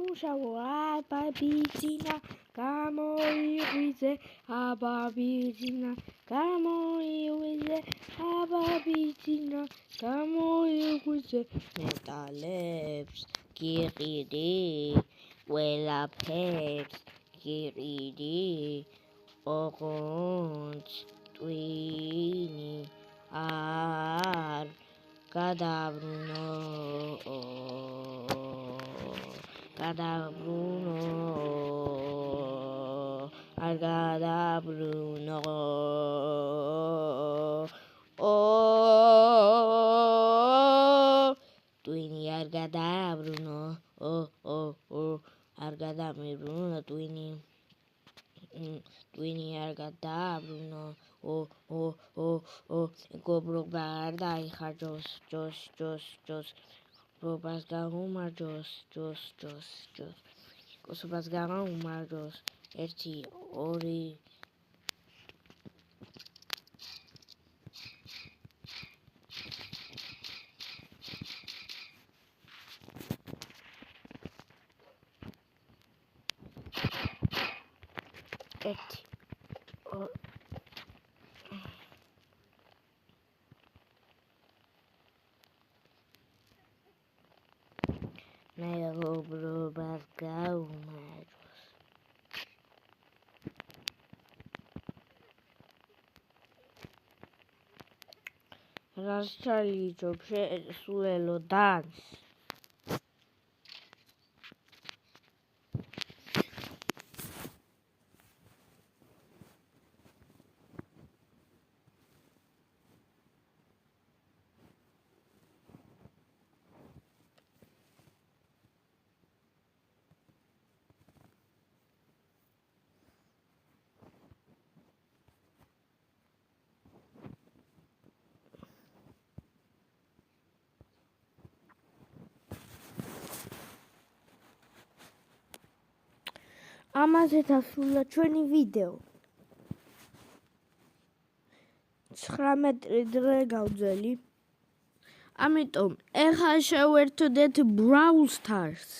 სამუშაო აბაბიძინა გამოიღვიძე აბაბიძინა გამოიღვიძე აბაბიძინა გამოიღვიძე მეტალებს გიყიდი ყველაფერს გიყიდი ოღონდ ტვინი არ გადაბრუნო არ გადაბრუნო ტვინი არ გადაბრუნო არ გადამიბრუნო ტვინი არ გადაბრუნო მეგობრობა არ დაიხარჯოს ჯოს მეგობრობას გაუმარჯოს ჯოს კოსობას გაუმარჯოს 1 2 მეგობრობას გაუმარჯოს რას ჩაიჯობ შესულელო დანს ამაზე დასრულდა ჩვენი ვიდეო 19 დღე გავძელი ამიტომ ეხლა შევერთდეთ Brawl Stars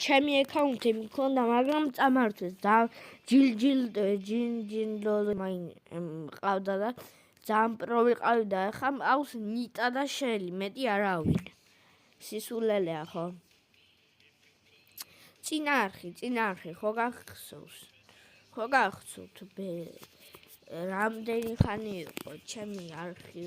ჩემი აკაუნთი მქონდა მაგრამ წამართვეს და ჯინჯილ მყავდა და ძალიან პრო ვიყავი და ეხლა მყავს ნიტა და შელი მეტი არავინ სისულელეა ხო წინარხი ხო გახსოვთ რამდენი ხანი იყო ჩემი არხი